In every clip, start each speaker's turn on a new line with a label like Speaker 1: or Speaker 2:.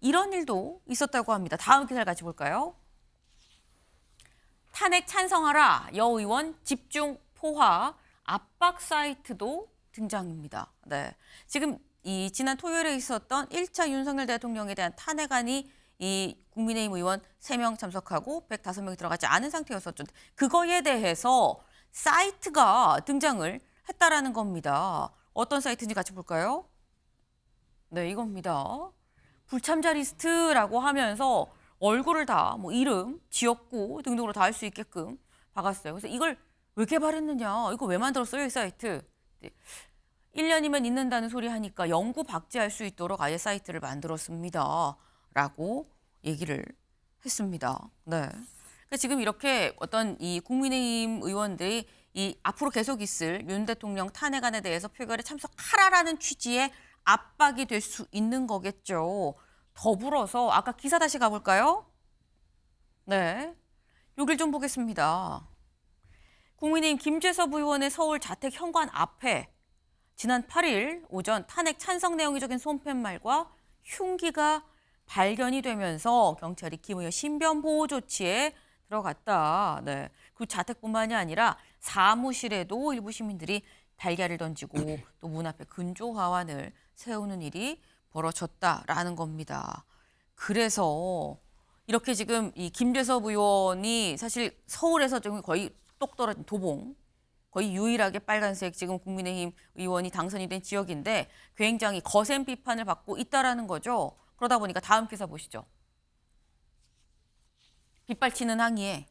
Speaker 1: 이런 일도 있었다고 합니다. 다음 기사를 같이 볼까요? 탄핵 찬성하라 여 의원 집중 포화 압박 사이트도 등장입니다. 네, 지금 이 지난 토요일에 있었던 1차 윤석열 대통령에 대한 탄핵안이 이 국민의힘 의원 3명 참석하고 105명이 들어가지 않은 상태였었죠. 그거에 대해서 사이트가 등장을 했다라는 겁니다. 어떤 사이트인지 같이 볼까요? 네, 이겁니다. 불참자 리스트라고 하면서 얼굴을 다 뭐 이름, 지역구 등등으로 다 할 수 있게끔 박았어요. 그래서 이걸 왜 개발했느냐? 이거 왜 만들었어요, 이 사이트? 네. 1년이면 있는다는 소리 하니까 영구 박제할 수 있도록 아예 사이트를 만들었습니다. 라고 얘기를 했습니다. 네. 그러니까 지금 이렇게 어떤 이 국민의힘 의원들이 이 앞으로 계속 있을 윤 대통령 탄핵안에 대해서 표결에 참석하라라는 취지의 압박이 될 수 있는 거겠죠. 더불어서 아까 기사 다시 가볼까요? 네, 여길 좀 보겠습니다. 국민의힘 김재섭 의원의 서울 자택 현관 앞에 지난 8일 오전 탄핵 찬성 내용이 적힌 손팻말과 흉기가 발견이 되면서 경찰이 김 의원 신변 보호 조치에 들어갔다. 네, 그 자택뿐만이 아니라 사무실에도 일부 시민들이 달걀을 던지고 또 문 앞에 근조 화환을 세우는 일이 벌어졌다라는 겁니다. 그래서 이렇게 지금 이 김재섭 의원이 사실 서울에서 좀 거의 똑 떨어진 도봉, 거의 유일하게 빨간색 지금 국민의힘 의원이 당선이 된 지역인데 굉장히 거센 비판을 받고 있다라는 거죠. 그러다 보니까 다음 기사 보시죠. 빗발치는 항의에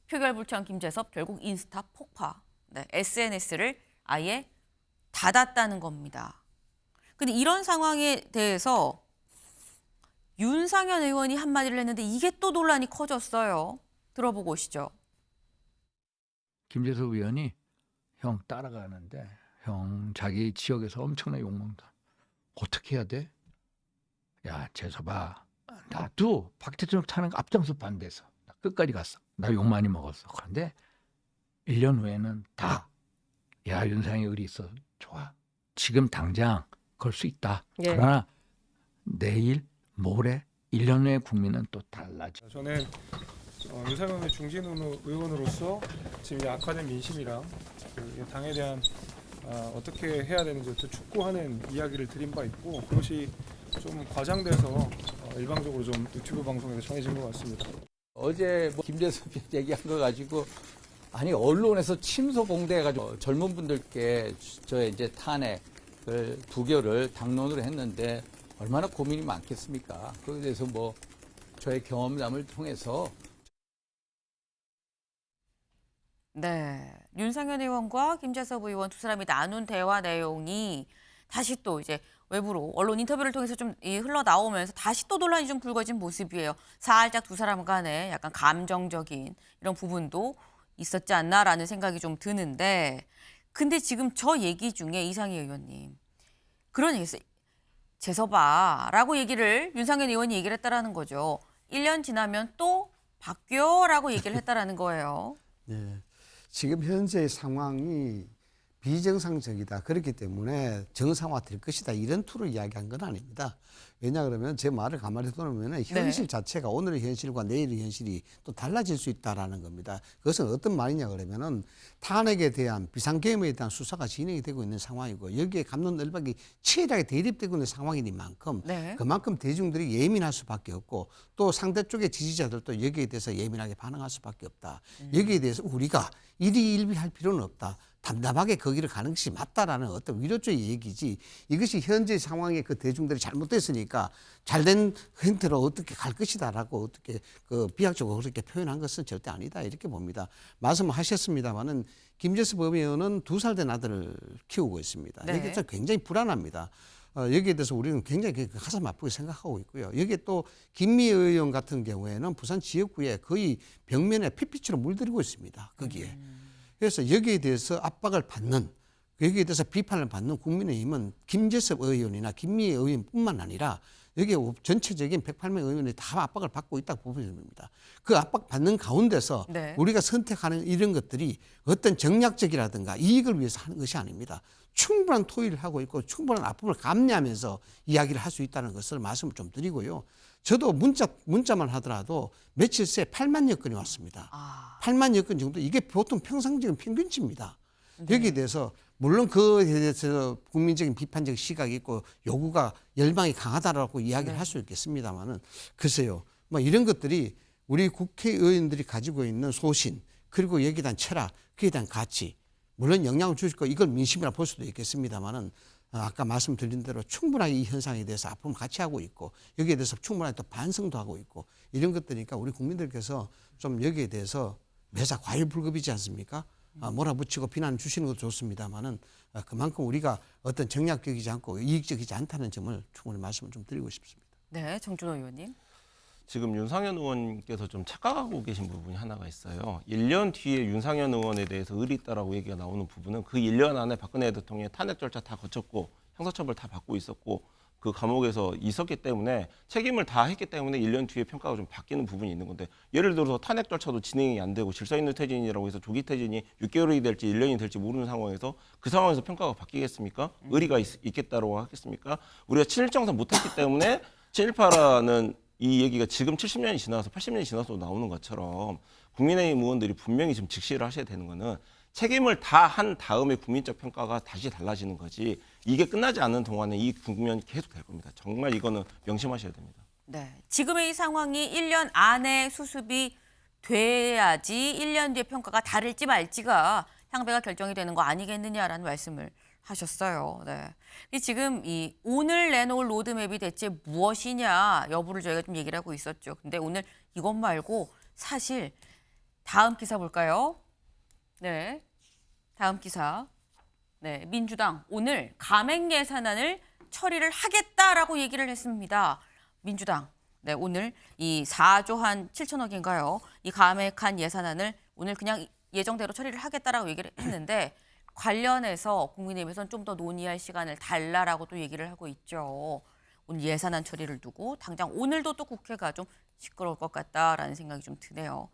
Speaker 1: 표결 불참 김재섭 결국 인스타 폭파. 네, SNS를 아예 닫았다는 겁니다. 근데 이런 상황에 대해서 윤상현 의원이 한마디를 했는데 이게 또 논란이 커졌어요. 들어보고 오시죠.
Speaker 2: 김재섭 의원이 형 따라가는데 형 자기 지역에서 엄청나게 욕먹는다. 어떻게 해야 돼? 야 재섭아 나도 박 대통령 탄핵 앞장서 반대해서 나 끝까지 갔어. 나 욕 많이 먹었어. 그런데 1년 후에는 다 야 윤상의 의리 있어. 좋아. 지금 당장 걸 수 있다.
Speaker 3: 예.
Speaker 2: 그러나 내일 모레 1년 후에 국민은 또 달라져.
Speaker 4: 저는 윤상현 중진 의원으로서 지금 이 악화된 민심이랑 그 당에 대한 어떻게 해야 되는지 또 촉구하는 이야기를 드린 바 있고 그것이 좀 과장돼서 일방적으로 좀 유튜브 방송에서 전해진 것 같습니다.
Speaker 5: 어제 뭐 김재섭이 얘기한 거 가지고 아니 언론에서 침소 공대해가지고 젊은 분들께 저의 이제 탄핵을 부결을 당론으로 했는데 얼마나 고민이 많겠습니까? 그에 대해서 뭐 저의 경험담을 통해서
Speaker 1: 네, 윤상현 의원과 김재섭 의원 두 사람이 나눈 대화 내용이 다시 또 이제 외부로 언론 인터뷰를 통해서 좀 흘러나오면서 다시 또 논란이 좀 불거진 모습이에요. 살짝 두 사람 간에 약간 감정적인 이런 부분도 있었지 않나라는 생각이 좀 드는데 근데 지금 저 얘기 중에 이상희 의원님 그런 얘기 있어요. 재섭아라고 얘기를 윤상현 의원이 얘기를 했다라는 거죠. 1년 지나면 또 바뀌어라고 얘기를 했다라는 거예요.
Speaker 6: 네. 지금 현재의 상황이 비정상적이다. 그렇기 때문에 정상화될 것이다. 이런 투로 이야기한 건 아닙니다. 왜냐 그러면 제 말을 가만히 들어보면 현실 자체가 오늘의 현실과 내일의 현실이 또 달라질 수 있다라는 겁니다. 그것은 어떤 말이냐 그러면은 탄핵에 대한 비상계엄에 대한 수사가 진행이 되고 있는 상황이고 여기에 갑론을박이 치열하게 대립되고 있는 상황이니만큼 그만큼 대중들이 예민할 수밖에 없고 또 상대 쪽의 지지자들도 여기에 대해서 예민하게 반응할 수밖에 없다. 여기에 대해서 우리가 일희일비할 필요는 없다. 담담하게 거기를 가는 것이 맞다라는 어떤 위로적인 얘기지 이것이 현재 상황에 그 대중들이 잘못됐으니까 잘된 형태로 어떻게 갈 것이다라고 어떻게 그 비약적으로 그렇게 표현한 것은 절대 아니다 이렇게 봅니다. 말씀하셨습니다마는 김재섭 의원은 2살 된 아들을 키우고 있습니다.
Speaker 1: 네.
Speaker 6: 이게 굉장히 불안합니다. 여기에 대해서 우리는 굉장히 가슴 아프게 생각하고 있고요. 여기에 또 김미 의원 같은 경우에는 부산 지역구에 거의 벽면에 핏빛으로 물들이고 있습니다. 거기에. 그래서 여기에 대해서 압박을 받는 여기에 대해서 비판을 받는 국민의힘은 김재섭 의원이나 김미애 의원뿐만 아니라 여기에 전체적인 108명 의원이 다 압박을 받고 있다고 보면 됩니다. 그 압박 받는 가운데서
Speaker 1: 네.
Speaker 6: 우리가 선택하는 이런 것들이 어떤 정략적이라든가 이익을 위해서 하는 것이 아닙니다. 충분한 토의를 하고 있고 충분한 아픔을 감내하면서 이야기를 할 수 있다는 것을 말씀을 좀 드리고요. 저도 문자만 하더라도 며칠 새 8만여 건이 왔습니다. 8만여 건 정도, 이게 보통 평상적인 평균치입니다. 여기에 대해서 물론 그에 대해서 국민적인 비판적 시각이 있고 요구가 열망이 강하다라고 이야기를 할 수 있겠습니다만은 글쎄요, 뭐 이런 것들이 우리 국회의원들이 가지고 있는 소신, 그리고 여기에 대한 철학, 그에 대한 가치, 물론 영향을 주실 거 이걸 민심이라 볼 수도 있겠습니다만은 아까 말씀드린 대로 충분하게 이 현상에 대해서 앞으로 같이 하고 있고 여기에 대해서 충분하게 또 반성도 하고 있고 이런 것들이니까 우리 국민들께서 좀 여기에 대해서 매사 과유불급이지 않습니까? 몰아붙이고 비난 주시는 것도 좋습니다만은 그만큼 우리가 어떤 정략적이지 않고 이익적이지 않다는 점을 충분히 말씀을 좀 드리고 싶습니다.
Speaker 1: 네, 정준호 의원님.
Speaker 3: 지금 윤상현 의원께서 좀 착각하고 계신 부분이 하나가 있어요. 1년 뒤에 윤상현 의원에 대해서 의리 있다라고 얘기가 나오는 부분은 그 1년 안에 박근혜 대통령의 탄핵 절차 다 거쳤고 형사처벌 다 받고 있었고 그 감옥에서 있었기 때문에 책임을 다 했기 때문에 1년 뒤에 평가가 좀 바뀌는 부분이 있는 건데 예를 들어서 탄핵 절차도 진행이 안 되고 질서 있는 퇴진이라고 해서 조기 퇴진이 6개월이 될지 1년이 될지 모르는 상황에서 그 상황에서 평가가 바뀌겠습니까? 의리가 있겠다고 하겠습니까? 우리가 친일정산 못했기 때문에 친일파라는 이 얘기가 지금 70년이 지나서 80년이 지나서 나오는 것처럼 국민의힘 의원들이 분명히 좀 직시를 하셔야 되는 거는 책임을 다 한 다음에 국민적 평가가 다시 달라지는 거지 이게 끝나지 않는 동안에 이 국면이 계속 될 겁니다. 정말 이거는 명심하셔야 됩니다.
Speaker 1: 네, 지금의 이 상황이 1년 안에 수습이 돼야지 1년 뒤에 평가가 다를지 말지가 향배가 결정이 되는 거 아니겠느냐라는 말씀을 하셨어요. 네. 지금 이 오늘 내놓을 로드맵이 대체 무엇이냐 여부를 저희가 좀 얘기를 하고 있었죠. 근데 오늘 이것 말고 사실 다음 기사 볼까요? 네, 다음 기사. 네, 민주당 오늘 감액 예산안을 처리를 하겠다라고 얘기를 했습니다. 민주당. 네, 오늘 이 4조 한 7천억인가요? 이 감액한 예산안을 오늘 그냥 예정대로 처리를 하겠다라고 얘기를 했는데 관련해서 국민의힘에서는 좀 더 논의할 시간을 달라라고 또 얘기를 하고 있죠. 오늘 예산안 처리를 두고 당장 오늘도 또 국회가 좀 시끄러울 것 같다라는 생각이 좀 드네요.